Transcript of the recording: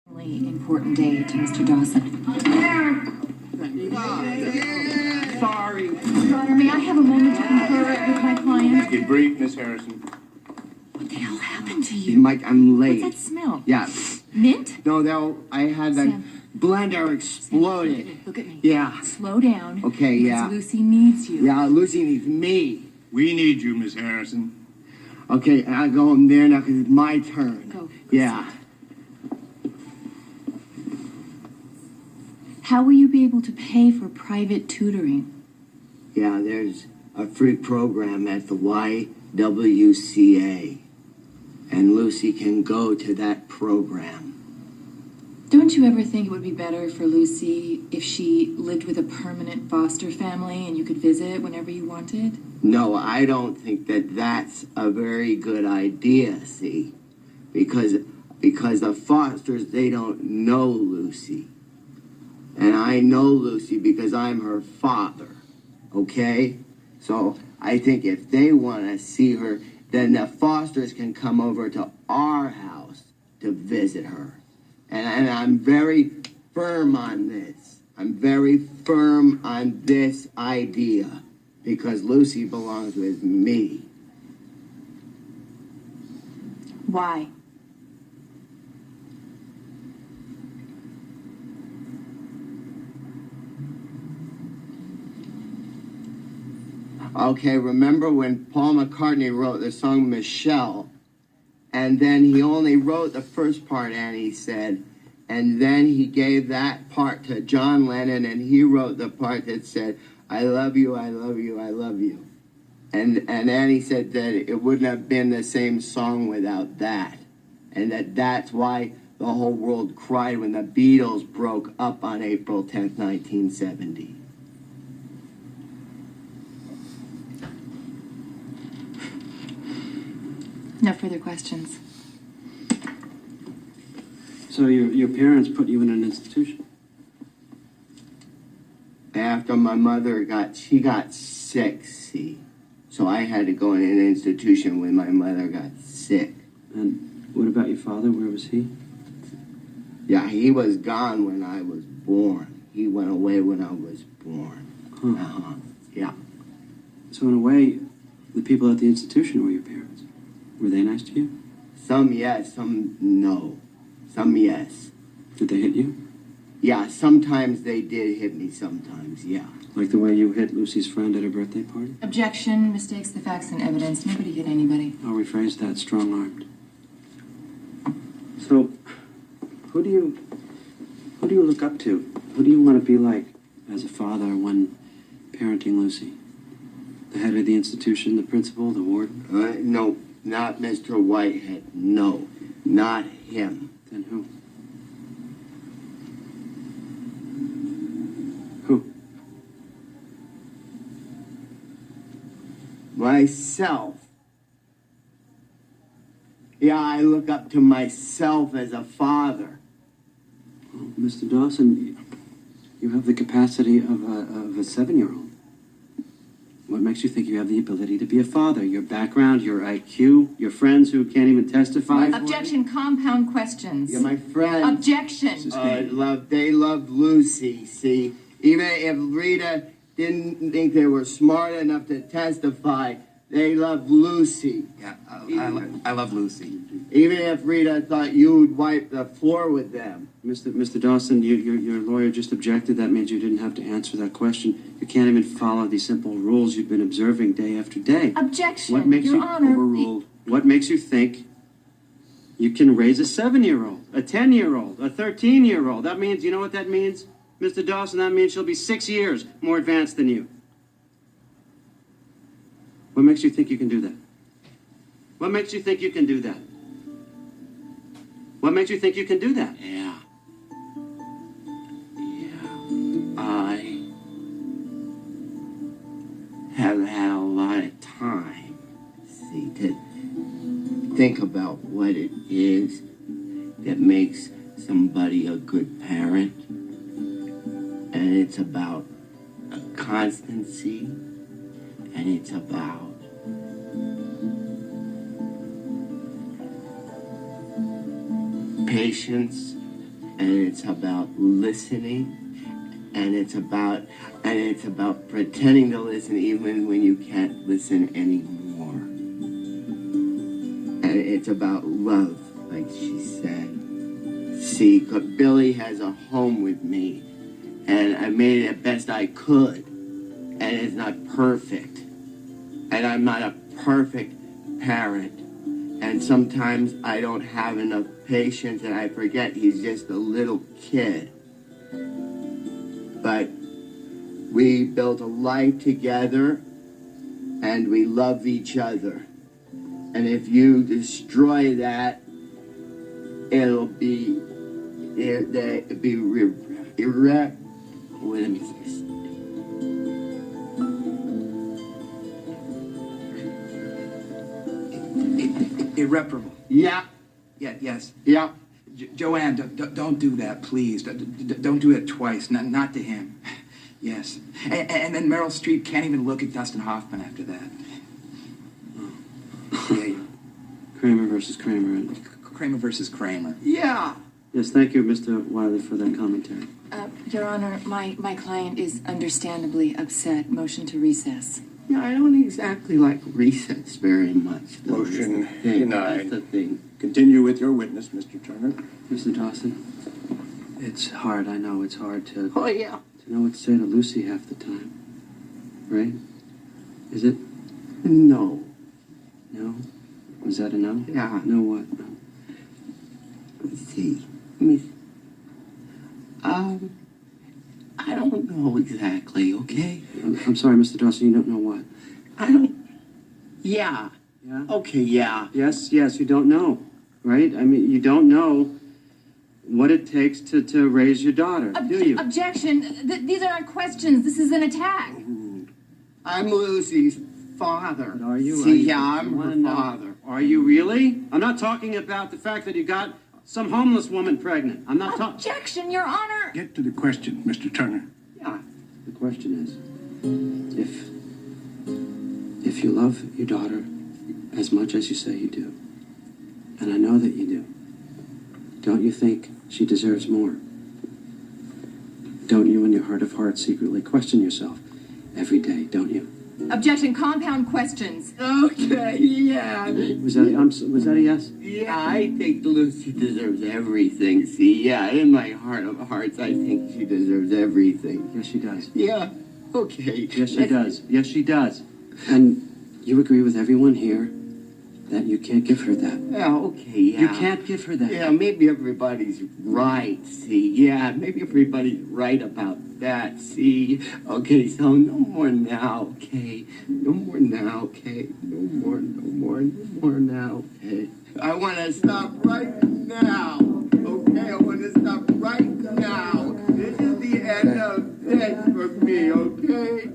Really important day to Mr. Dawson. Sorry. Your Honor, may I have a moment to confer with my client? Be brief, Miss Harrison. What the hell happened to you? Mike, I'm late. What's that smell? Yeah. Mint? No, I had the Sam. blender exploded. Look at me. Yeah. Slow down. Okay, yeah. Because Lucy needs you. Yeah, Lucy needs me. We need you, Miss Harrison. Okay, I go in there now because it's my turn. Go Yeah. sit. How will you be able to pay for private tutoring? Yeah, there's a free program at the YWCA. And Lucy can go to that program. Don't you ever think it would be better for Lucy if she lived with a permanent foster family and you could visit whenever you wanted? No, I don't think that that's a very good idea, see? Because the Fosters, they don't know Lucy. And I know Lucy because I'm her father, okay? So I think if they want to see her, then the Fosters can come over to our house to visit her. And I'm very firm on this. I'm very firm on this idea because Lucy belongs with me. Why? Okay, remember when Paul McCartney wrote the song Michelle, and then he only wrote the first part, and he said, and then he gave that part to John Lennon, and he wrote the part that said, I love you, I love you, I love you. And then he said that it wouldn't have been the same song without that, and that's why the whole world cried when the Beatles broke up on April 10th, 1970. No further questions. So your parents put you in an institution? After my mother got sick, see. So I had to go in an institution when my mother got sick. And what about your father? Where was he? Yeah, he was gone when I was born. He went away when I was born. Huh. Yeah. So in a way, the people at the institution were your parents. Were they nice to you? Some yes, some no. Some yes. Did they hit you? Yeah, sometimes they did hit me, sometimes, yeah. Like the way you hit Lucy's friend at her birthday party? Objection, mistakes the facts and evidence. Nobody hit anybody. I'll rephrase that, strong-armed. So, who do you look up to? Who do you want to be like as a father when parenting Lucy? The head of the institution, the principal, the warden? No, not Mr. Whitehead. No, not him. Then who? Who? Myself. Yeah, I look up to myself as a father. Well, Mr. Dawson, you have the capacity of a 7-year-old. What makes you think you have the ability to be a father? Your background, your IQ, your friends who can't even testify? Objection, compound questions. Yeah, my friend. Objection. They loved Lucy, see? Even if Rita didn't think they were smart enough to testify, they loved Lucy. Yeah, I love Lucy. Even if Rita thought you would wipe the floor with them. Mr. Dawson, your lawyer just objected. That means you didn't have to answer that question. You can't even follow these simple rules you've been observing day after day. Objection, What makes Your you Honor. overruled? What makes you think you can raise a 7-year-old, a 10-year-old, a 13-year-old? That means, you know what that means, Mr. Dawson? That means she'll be 6 years more advanced than you. What makes you think you can do that? What makes you think you can do that? What makes you think you can do that? Yeah. I have had a lot of time, see, to think about what it is that makes somebody a good parent. And it's about a constancy, and it's about patience and it's about listening, and it's about pretending to listen even when you can't listen anymore. And it's about love, like she said. See, 'cause Billy has a home with me, and I made it the best I could, and it's not perfect, and I'm not a perfect parent, and sometimes I don't have enough patience, and I forget he's just a little kid. But we built a life together, and we love each other. And if you destroy that, it'll be wait, let me see. Irreparable. Yeah, Yeah, yes. yeah. Joanne, don't do that, please. Don't do it twice. Not to him. Yes. And then Meryl Streep can't even look at Dustin Hoffman after that. Yeah. Kramer versus Kramer. Kramer versus Kramer. Yeah. Yes, thank you, Mr. Wiley, for that commentary. Your Honor, my client is understandably upset. Motion to recess. Yeah, I don't exactly like recess very much. Though. Motion That's the thing. denied. That's the thing. Continue with your witness, Mr. Turner. Mr. Dawson, it's hard. I know it's hard to Oh, yeah. know what to say to Lucy half the time. Right? Is it? No. No? Was that a no? Yeah. No what? Let's see. Let me. I don't know exactly, okay? I'm sorry, Mr. Dawson, you don't know what? I don't. Yeah. Yeah? Okay, yeah. Yes, you don't know. Right? I mean, you don't know what it takes to raise your daughter, do you? Objection. These are not questions. This is an attack. I'm Lucy's father. But are you? See, yeah, I I'm wanna her know. father. Are you really? I'm not talking about the fact that you got some homeless woman pregnant. I'm not talking... Objection, Your Honor. Get to the question, Mr. Turner. Yeah. The question is, if you love your daughter as much as you say you do, and I know that you do, don't you think she deserves more? Don't you in your heart of hearts secretly question yourself every day, don't you? Objection, compound questions. Okay, yeah. Was that a yes? Yeah, I think Lucy deserves everything. See, yeah, in my heart of hearts, I think she deserves everything. Yes, she does. Yeah, okay. Yes, she does. Yes, she does. And you agree with everyone here that you can't give her that. Yeah, okay, yeah. You can't give her that. Yeah, maybe everybody's right, see. Yeah, maybe everybody's right about that, see. Okay, so no more now, okay? No more now, okay? No more now, okay? I want to stop right now, okay? I want to stop right now. This is the end of this for me, okay?